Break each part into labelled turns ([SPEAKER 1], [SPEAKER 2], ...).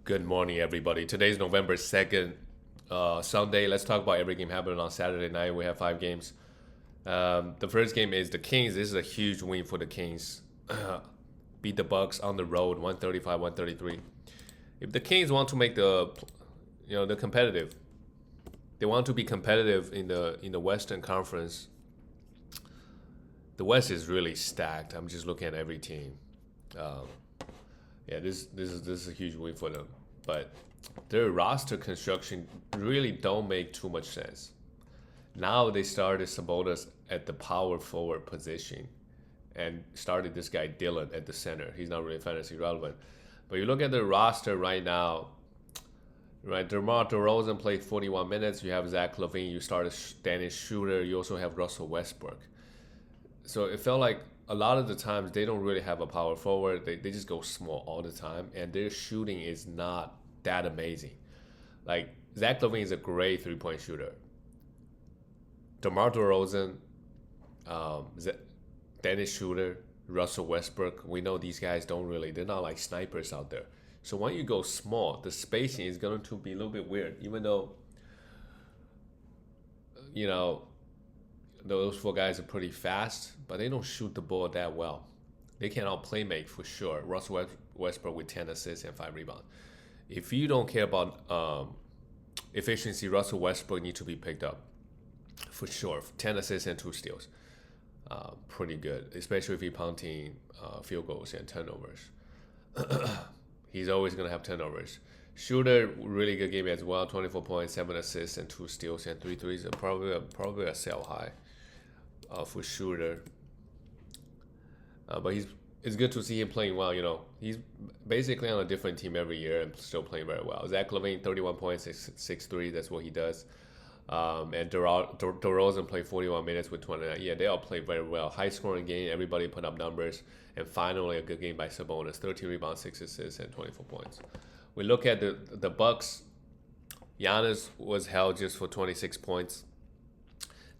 [SPEAKER 1] Good morning, everybody. Today's November 2nd, Sunday. Let's talk about every game happening on Saturday night. We have five games. The first game is the Kings. This is a huge win for the Kings. Beat the Bucks on the road, 135-133. If the Kings want to make the competitive, they want to be competitive in the Western Conference. The West is really stacked. I'm just looking at every team. Um, yeah, this is a huge win for them. But their roster construction really don't make too much sense. Now they started Sabonis at the power forward position and started this guy Dylan at the center. He's not really fantasy relevant. But you look at the roster right now, right? DeMar DeRozan played 41 minutes. You have Zach LaVine. You started Dennis Schroeder. You also have Russell Westbrook. So it felt like a lot of the times they don't really have a power forward. They just go small all the time, and their shooting is not that amazing. Like Zach LaVine is a great 3-point shooter. DeMar DeRozan, Dennis Schroeder, Russell Westbrook. We know these guys they're not like snipers out there. So when you go small, the spacing is going to be a little bit weird, even though you know those four guys are pretty fast, but they don't shoot the ball that well. They can all play make for sure. Russell Westbrook with 10 assists and 5 rebounds. If you don't care about efficiency, Russell Westbrook needs to be picked up for sure. 10 assists and 2 steals. Pretty good, especially if he's punting field goals and turnovers. He's always going to have turnovers. Shooter, really good game as well. 24 points, 7 assists, and 2 steals and 3 threes. Probably a sell high for Shooter. But it's good to see him playing well. He's basically on a different team every year and still playing very well. Zach LaVine, 31 points, 6 3. That's what he does. And DeRozan played 41 minutes with 29. Yeah, they all played very well. High scoring game. Everybody put up numbers. And finally, a good game by Sabonis. 13 rebounds, 6 assists, and 24 points. We look at the Bucks. Giannis was held just for 26 points.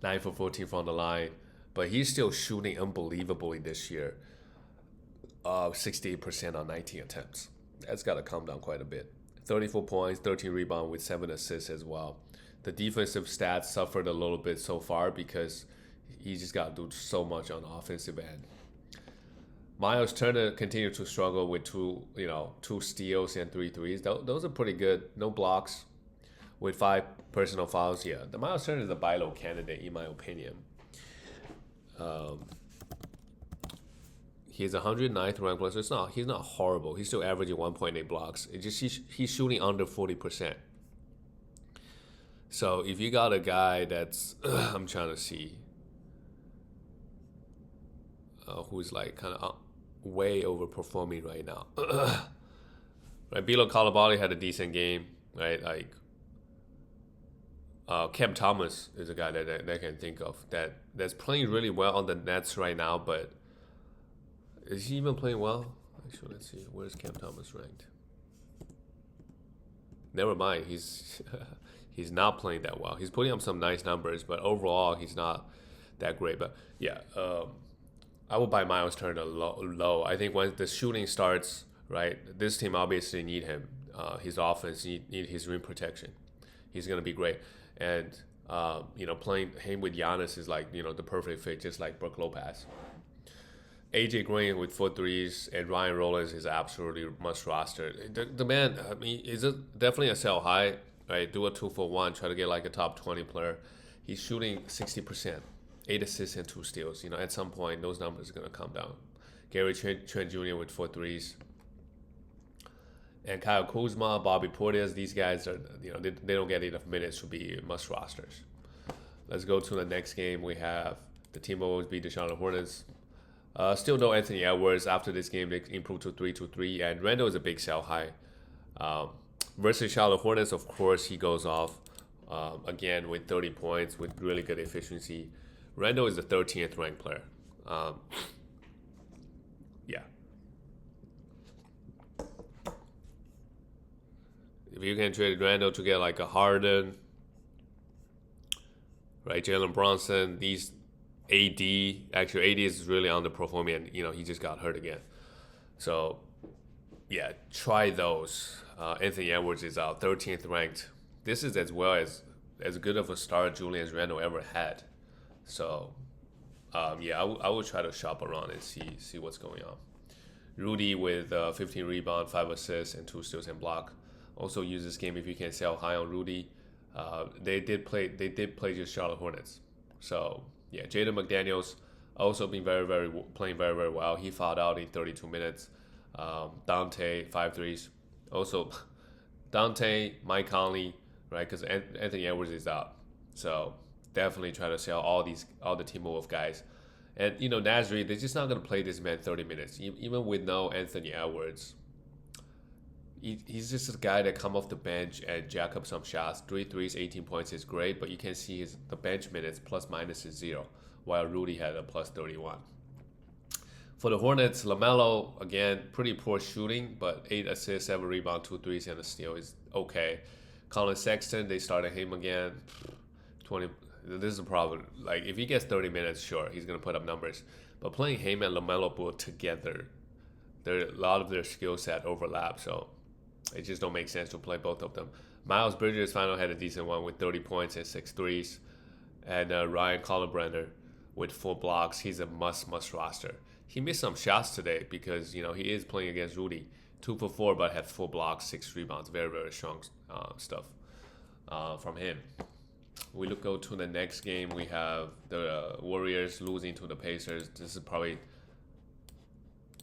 [SPEAKER 1] 9 for 14 from the line. But he's still shooting unbelievably this year. 68% on 19 attempts. That's got to come down quite a bit. 34 points, 13 rebounds with 7 assists as well. The defensive stats suffered a little bit so far because he just got to do so much on the offensive end. Miles Turner continued to struggle with two steals and 3 threes. Those are pretty good. No blocks with 5 personal fouls here. The Miles Turner is a buy low candidate in my opinion. He's 109th ranked player. So he's not horrible. He's still averaging 1.8 blocks. It's just he's shooting under 40%. So if you got a guy that's I'm trying to see who's like kind of way overperforming right now. Right, Bilo Coulibaly had a decent game, right? Like Cam Thomas is a guy that I can think of that's playing really well on the Nets right now, but is he even playing well? Actually, let's see. Where's Cam Thomas ranked? Never mind. He's he's not playing that well. He's putting up some nice numbers, but overall he's not that great. But yeah, I will buy Miles Turner low. I think once the shooting starts, right, this team obviously need him. His offense need his rim protection. He's gonna be great, and playing him with Giannis is like the perfect fit, just like Brook Lopez. AJ Green with 4 threes and Ryan Rollins is absolutely must roster. The man, I mean, is definitely a sell high, right? Do a 2-for-1, try to get like a top 20 player. He's shooting 60%, 8 assists and 2 steals. At some point those numbers are gonna come down. Gary Trent Jr. with 4 threes. And Kyle Kuzma, Bobby Portis, these guys are they don't get enough minutes to be must rosters. Let's go to the next game. We have the Timberwolves beat the Charlotte Hornets. Still no Anthony Edwards. After this game, they improved to 3-2-3, and Randall is a big sell high. Versus Charlotte Hornets, of course, he goes off again with 30 points with really good efficiency. Randall is the 13th ranked player. Yeah. If you can trade Randall to get like a Harden, right, Jalen Brunson, these AD is really underperforming, and he just got hurt again. So yeah, try those. Anthony Edwards is out, 13th ranked. This is as good of a start Julius Randle ever had. So yeah, I will try to shop around and see what's going on. Rudy with 15 rebound, 5 assists, and 2 steals and block. Also use this game if you can sell high on Rudy. They did play just Charlotte Hornets. So yeah, Jaden McDaniels also been playing very well. He fouled out in 32 minutes. Dante 5 threes. Also Dante, Mike Conley, right? Because Anthony Edwards is out. So definitely try to sell all the Team Wolf guys. And Nasri, they're just not gonna play this man 30 minutes, even with no Anthony Edwards. He's just a guy that come off the bench and jack up some shots. 3 threes, 18 points is great, but you can see the bench minutes plus minus is 0, while Rudy had a plus 31. For the Hornets, LaMelo, again, pretty poor shooting, but 8 assists, 7 rebounds, 2 threes, and a steal is okay. Colin Sexton, they started him again. 20. This is a problem. Like, if he gets 30 minutes, sure, he's going to put up numbers. But playing him and LaMelo Ball together, a lot of their skill set overlap, so it just don't make sense to play both of them. Miles Bridges finally had a decent one with 30 points and 6 threes. And Ryan Collenbrenner with 4 blocks. He's a must roster. He missed some shots today because, he is playing against Rudy. 2 for 4, but had 4 blocks, 6 rebounds. Very strong stuff from him. We go to the next game. We have the Warriors losing to the Pacers. This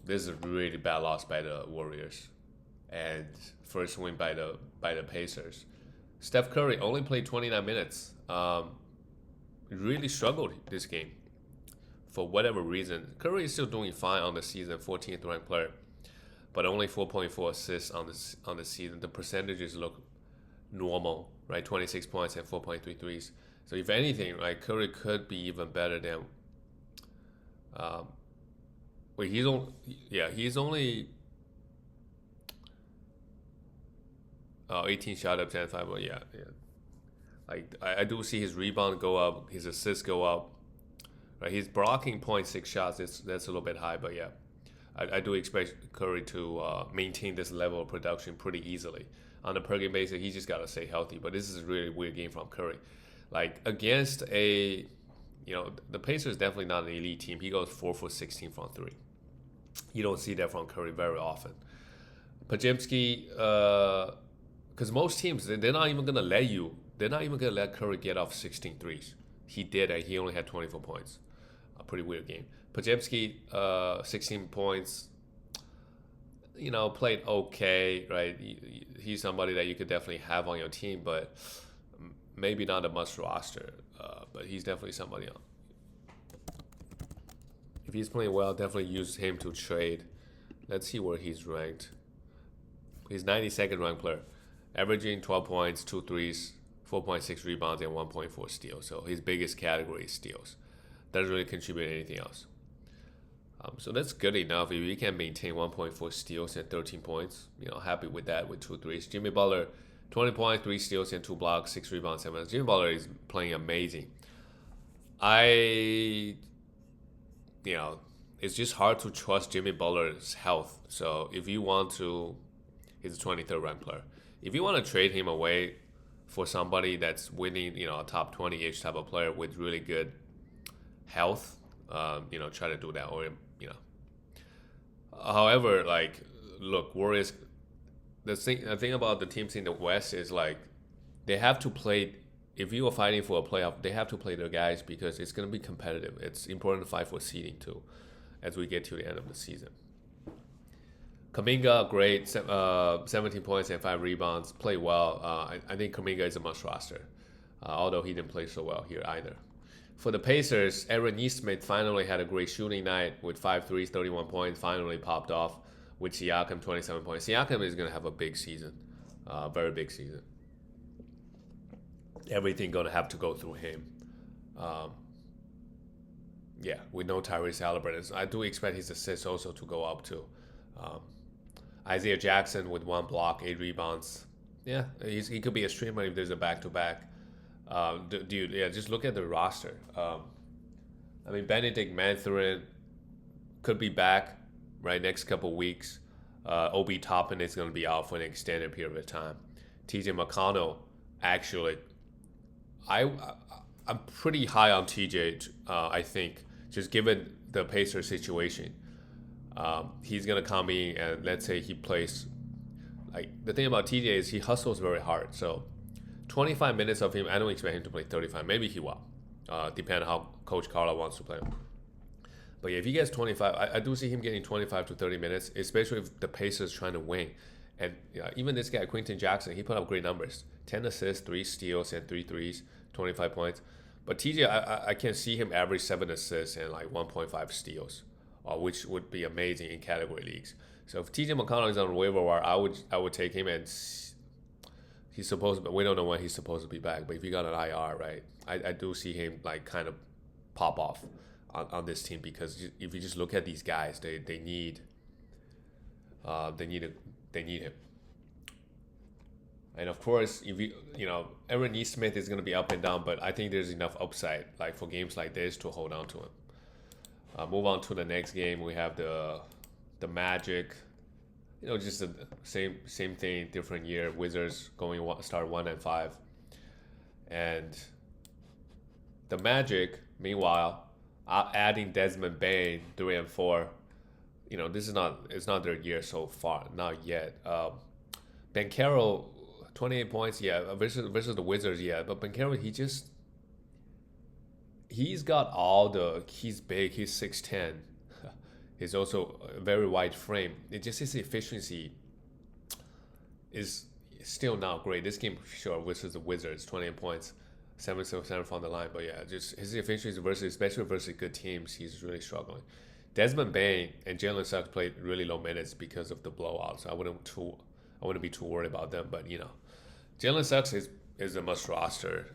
[SPEAKER 1] is a really bad loss by the Warriors, and first win by the Pacers. Steph Curry only played 29 minutes. Really struggled this game for whatever reason. Curry is still doing fine on the season, 14th ranked player, but only 4.4 assists on the season. The percentages look normal, right? 26 points and 4.3 threes. So if anything, right, Curry could be even better than. He's only 18 shot attempts, 5. But yeah. Like I do see his rebound go up, his assists go up. Right, he's blocking 0.6 shots. That's a little bit high, but yeah, I do expect Curry to maintain this level of production pretty easily. On a per game basis, he just gotta stay healthy. But this is a really weird game from Curry. Like against the Pacers definitely not an elite team. He goes 4 for 16 from 3. You don't see that from Curry very often. Podziemski, because most teams they're not even gonna let Curry get off 16 threes. He did, and he only had 24 points. A pretty weird game. Podziemski, 16 points. Played okay, right? He's somebody that you could definitely have on your team, but maybe not a must roster. But he's definitely somebody else. If he's playing well, definitely use him to trade. Let's see where he's ranked. He's 92nd ranked player, averaging 12 points, 2 threes, 4.6 rebounds, and 1.4 steals. So his biggest category is steals. Doesn't really contribute anything else. So that's good enough. If he can maintain 1.4 steals and 13 points, happy with that with 2 threes. Jimmy Butler, 20 points, 3 steals and 2 blocks, 6 rebounds, 7 assists. Jimmy Butler is playing amazing. It's just hard to trust Jimmy Butler's health. So if you want to, he's a 23rd ranked player. If you want to trade him away for somebody that's winning, a top 20-ish type of player with really good health, try to do that. Or, however, look, Warriors, the thing about the teams in the West is they have to play. If you are fighting for a playoff, they have to play their guys because it's going to be competitive. It's important to fight for seeding too, as we get to the end of the season. Kuminga, great, 17 points and 5 rebounds, played well. I think Kuminga is a must roster, although he didn't play so well here either. For the Pacers, Aaron Nesmith finally had a great shooting night with 5 threes, 31 points, finally popped off with Siakam, 27 points. Siakam is going to have a big season, very big season. Everything going to have to go through him. With no Tyrese Halliburton. I do expect his assists also to go up too. Isaiah Jackson with 1 block, 8 rebounds. Yeah, he could be a streamer if there's a back-to-back. Just look at the roster. Benedict Mathurin could be back, right, next couple weeks. Obi Toppin is going to be out for an extended period of time. TJ McConnell, actually, I I'm pretty high on TJ. I think just given the Pacers situation, he's gonna come in and let's say he plays. Like the thing about TJ is he hustles very hard. So 25 minutes of him, I don't expect him to play 35. Maybe he will, depending on how Coach Carla wants to play him. But yeah, if he gets 25, I do see him getting 25 to 30 minutes, especially if the Pacers trying to win. And even this guy, Quenton Jackson, he put up great numbers. 10 assists, 3 steals, and 3 threes, 25 points. But TJ, I can see him average 7 assists and like 1.5 steals, which would be amazing in category leagues. So if TJ McConnell is on the waiver wire, I would take him, and he's supposed to, we don't know when he's supposed to be back, but if he got an IR, right, I do see him like kind of pop off on this team, because if you just look at these guys, they need him. And of course, if Aaron Nesmith is going to be up and down, but I think there's enough upside like for games like this to hold on to him. Move on to the next game. We have the Magic. Just the same thing, different year. Wizards start 1-5, and the Magic, meanwhile, adding Desmond Bane 3-4. It's not their year so far, not yet. Banchero, 28 points, yeah, versus the Wizards, yeah. But Banchero, he's got he's big, he's 6'10". He's also a very wide frame. It just his efficiency is still not great. This game, sure, versus the Wizards, 28 points, 7-7 from the line. But yeah, just his efficiency especially versus good teams, he's really struggling. Desmond Bane and Jalen Suggs played really low minutes because of the blowout, so I wouldn't be too worried about them. But Jalen Suggs is a must roster,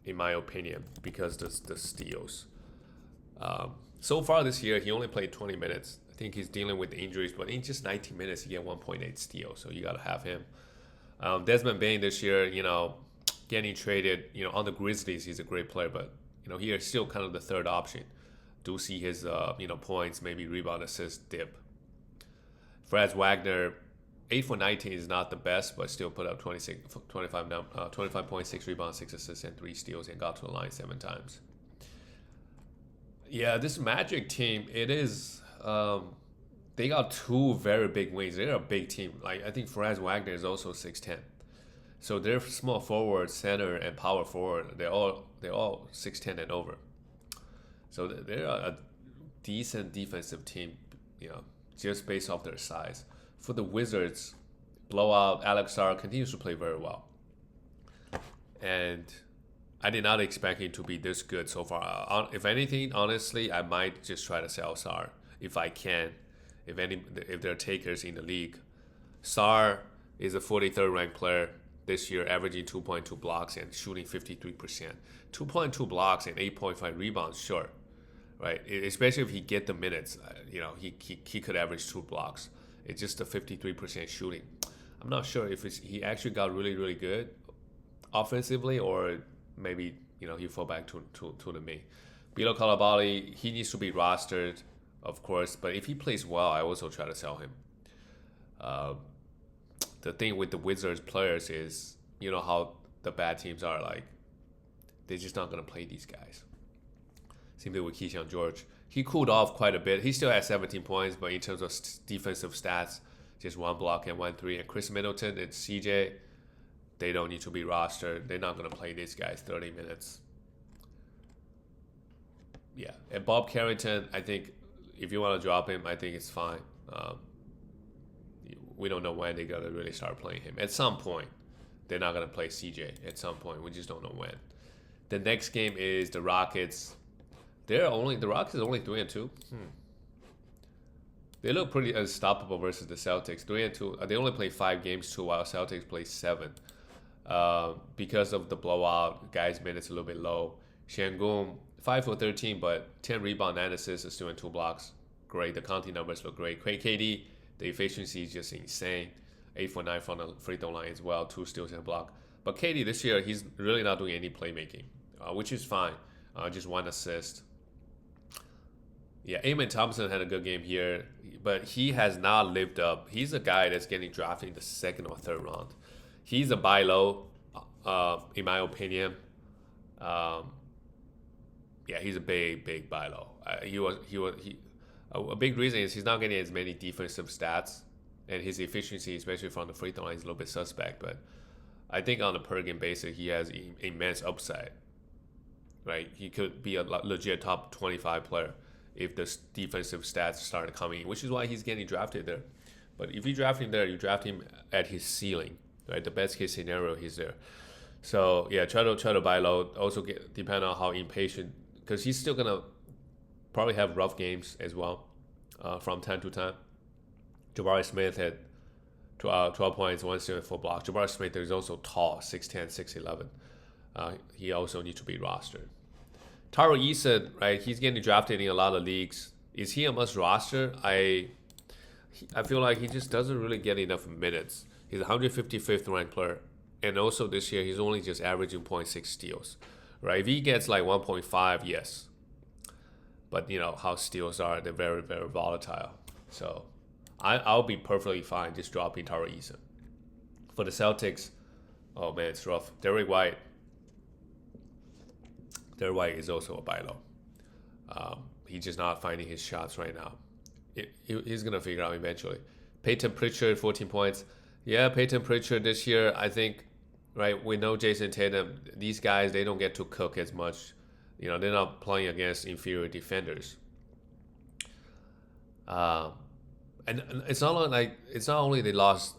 [SPEAKER 1] in my opinion, because the steals. So far this year, he only played 20 minutes. I think he's dealing with injuries, but in just 19 minutes, he get 1.8 steals, so you got to have him. Desmond Bane this year, getting traded, on the Grizzlies, he's a great player, but he is still kind of the third option. Do see his points, maybe rebound, assist dip. Franz Wagner, 8 for 19 is not the best, but still put up 25.6 rebounds, 6 assists, and 3 steals, and got to the line 7 times. Yeah, this Magic team, it is. They got 2 very big wings. They're a big team. Like I think Franz Wagner is also 6'10". So their small forward, center, and power forward, they're all 6'10" and over. So they're a decent defensive team, just based off their size. For the Wizards, blowout, Alex Sarr continues to play very well. And I did not expect him to be this good so far. If anything, honestly, I might just try to sell Sarr if I can. If there are takers in the league. Sarr is a 43rd ranked player this year, averaging 2.2 blocks and shooting 53%. 2.2 blocks and 8.5 rebounds, sure, right? Especially if he get the minutes, he could average 2 blocks. It's just a 53% shooting. I'm not sure if he actually got really, really good offensively, or maybe he fall back to the mean. Bilo Coulibaly, he needs to be rostered, of course, but if he plays well, I also try to sell him. The thing with the Wizards players is, how the bad teams are, like, they're just not going to play these guys. Same thing with Keyshawn George. He cooled off quite a bit. He still has 17 points, but in terms of defensive stats, just 1 block and 1 3. And Chris Middleton and CJ, they don't need to be rostered. They're not going to play these guys 30 minutes. Yeah. And Bob Carrington, I think if you want to drop him, I think it's fine. We don't know when they're going to really start playing him. At some point, they're not going to play CJ. At some point, we just don't know when. The next game is the Rockets. The Rockets are only 3-2. They look pretty unstoppable versus the Celtics. 3-2. They only play 5 games too, while Celtics play 7. Because of the blowout, guys' minutes a little bit low. Şengün, 5 for 13, but 10 rebound, 9 assists, is doing 2 blocks. Great. The counting numbers look great. KD, the efficiency is just insane. 8 for 9 from the free throw line as well. 2 steals and a block. But KD this year, he's really not doing any playmaking, which is fine. Just 1 assist. Yeah, Amen Thompson had a good game here, but he has not lived up. He's a guy that's getting drafted in the second or third round. He's a buy low, in my opinion. Um, yeah, he's a big buy low. A big reason is he's not getting as many defensive stats, and his efficiency, especially from the free throw line, is a little bit suspect. But I think on a per game basis, he has immense upside. Right, he could be a legit top 25 player if the defensive stats started coming, which is why he's getting drafted there. But if you draft him there, you draft him at his ceiling, right? The best case scenario, he's there. So yeah, try to buy low. Also, depend on how impatient, because he's still gonna probably have rough games as well, from time to time. Jabari Smith had 12 points, 174 blocks. Jabari Smith is also tall, 6'10", 6'11". He also needs to be rostered. Taro Eason, right? He's getting drafted in a lot of leagues. Is he a must roster? I feel like he just doesn't really get enough minutes. He's 155th ranked player, and also this year he's only just averaging 0.6 steals, right? If he gets like 1.5, yes, but you know how steals are; they're very very volatile. So I'll be perfectly fine just dropping Taro Eason. For the Celtics, oh man, it's rough. Derrick White is also a buy low. He's just not finding his shots right now. He's going to figure out eventually. Peyton Pritchard, 14 points. Yeah, Peyton Pritchard this year, I think, right, we know Jason Tatum. These guys, they don't get to cook as much. You know, they're not playing against inferior defenders. And it's not only they lost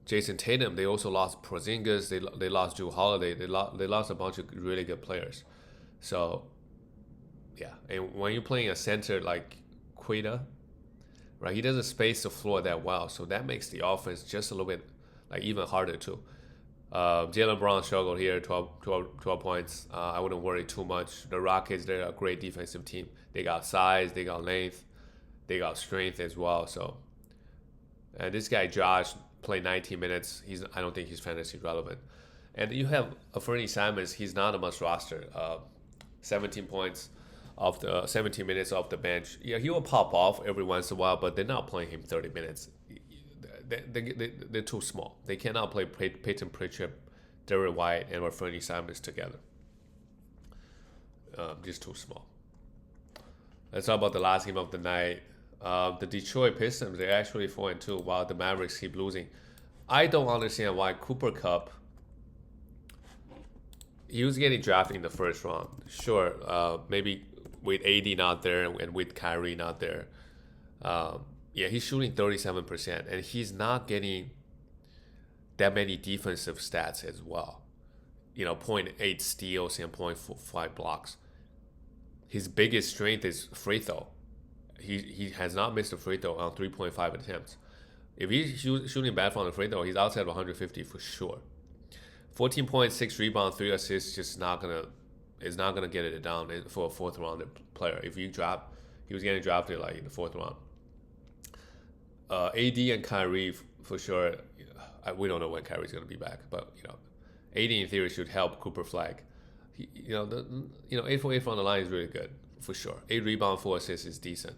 [SPEAKER 1] Jason Tatum, they also lost Porzingis. They lost Jrue Holiday. They lost a bunch of really good players. So, yeah. And when you're playing a center like Quita, right, he doesn't space the floor that well. So that makes the offense just a little bit like even harder too. Jaylen Brown struggled here, 12 points. I wouldn't worry too much. The Rockets, they're a great defensive team. They got size, they got length, they got strength as well. So, and this guy Josh played 19 minutes. I don't think he's fantasy relevant. And you have Fernie Simons. He's not a must roster. 17 points off the 17 minutes off the bench. Yeah, he will pop off every once in a while, but they're not playing him 30 minutes. They're too small. They cannot play Peyton Pritchard, Derrick White, and Fernie Simons together. Just too small. Let's talk about the last game of the night. The Detroit Pistons, they're actually 4-2 while the Mavericks keep losing. I don't understand why Cooper Kupp, he was getting drafted in the first round. Sure, maybe with AD not there and with Kyrie not there. Yeah, he's shooting 37%, and he's not getting that many defensive stats as well. You know, 0.8 steals and 0.5 blocks. His biggest strength is free throw. He has not missed a free throw on 3.5 attempts. If he's shooting bad from the free throw, he's outside of 150 for sure. 14.6 rebounds, 3 assists, is not gonna get it down for a fourth round player. If you drop, he was getting drafted like in the fourth round. AD and Kyrie for sure. We don't know when Kyrie's gonna be back, but you know, AD in theory should help Cooper Flag. 8 for 8 from the line is really good for sure. 8 rebounds, 4 assists is decent.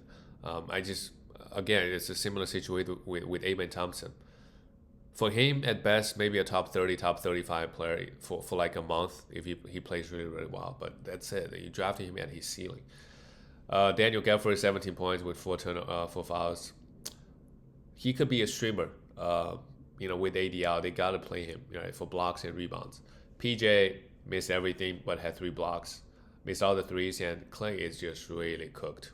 [SPEAKER 1] Again, it's a similar situation with Amen Thompson. For him, at best, maybe a top 30, top 35 player for like a month if he plays really, really well. But that's it. You drafted him at his ceiling. Daniel Gafford, 17 points with 4 fouls. He could be a streamer. With AD out, they got to play him for blocks and rebounds. PJ missed everything but had 3 blocks. Missed all the threes, and Clay is just really cooked.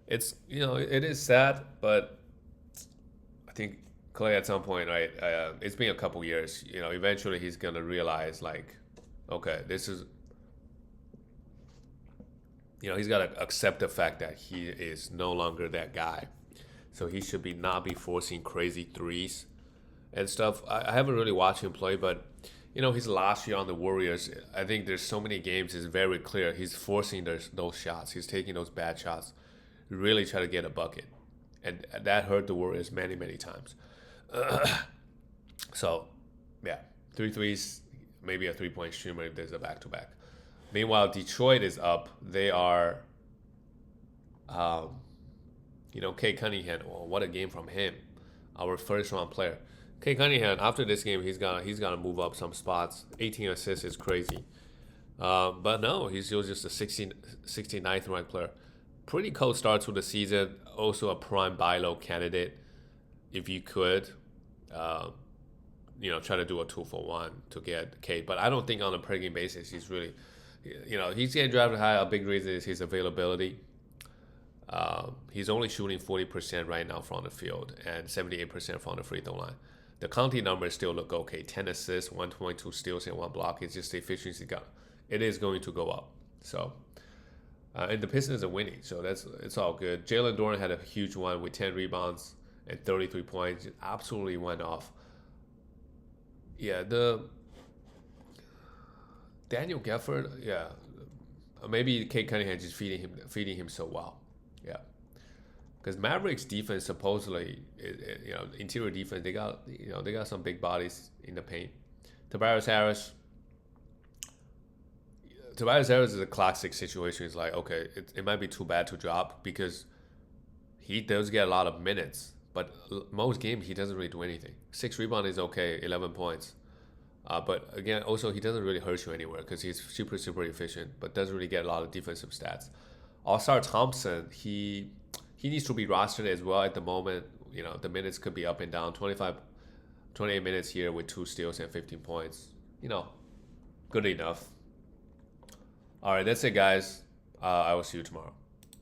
[SPEAKER 1] It is sad, but I think Clay at some point, right? It's been a couple years. Eventually he's gonna realize, like, okay, this is. He's gotta accept the fact that he is no longer that guy, so he should not be forcing crazy threes and stuff. I haven't really watched him play, but his last year on the Warriors, I think there's so many games. It's very clear he's forcing those shots. He's taking those bad shots, really try to get a bucket, and that hurt the Warriors many, many times. So, yeah, 3 threes, maybe a 3-point streamer if there's a back-to-back. Meanwhile, Detroit is up. They are Um, Kate Cunningham. Well, what a game from him, our first round player. Kate Cunningham. After this game, he's gonna move up some spots. 18 assists is crazy. But no, he's still just a 69th ranked player. Pretty cold start to the season. Also a prime buy low candidate if you could. Uh, try to do a 2-for-1 to get Kate. But I don't think on a per game basis he's really, he's getting drafted high. A big reason is his availability. He's only shooting 40% right now from the field and 78% from the free throw line. The counting numbers still look okay. 10 assists, 1.2 steals, and 1 block. It's just the efficiency it is going to go up. So, and the Pistons are winning, so it's all good. Jalen Duren had a huge one with 10 rebounds and 33 points. It absolutely went off. Yeah, the Daniel Gafford, yeah, maybe Kate Cunningham just feeding him so well. Yeah, because Mavericks defense supposedly, interior defense, they got some big bodies in the paint. Tobias Harris. Tobias Harris is a classic situation. It's like, okay, it might be too bad to drop because he does get a lot of minutes, but most games he doesn't really do anything. 6 rebounds is okay, 11 points. But again, also he doesn't really hurt you anywhere because he's super, super efficient, but doesn't really get a lot of defensive stats. All-Star Thompson, he needs to be rostered as well at the moment. The minutes could be up and down. 28 minutes here with 2 steals and 15 points. Good enough. All right, that's it, guys. I will see you tomorrow.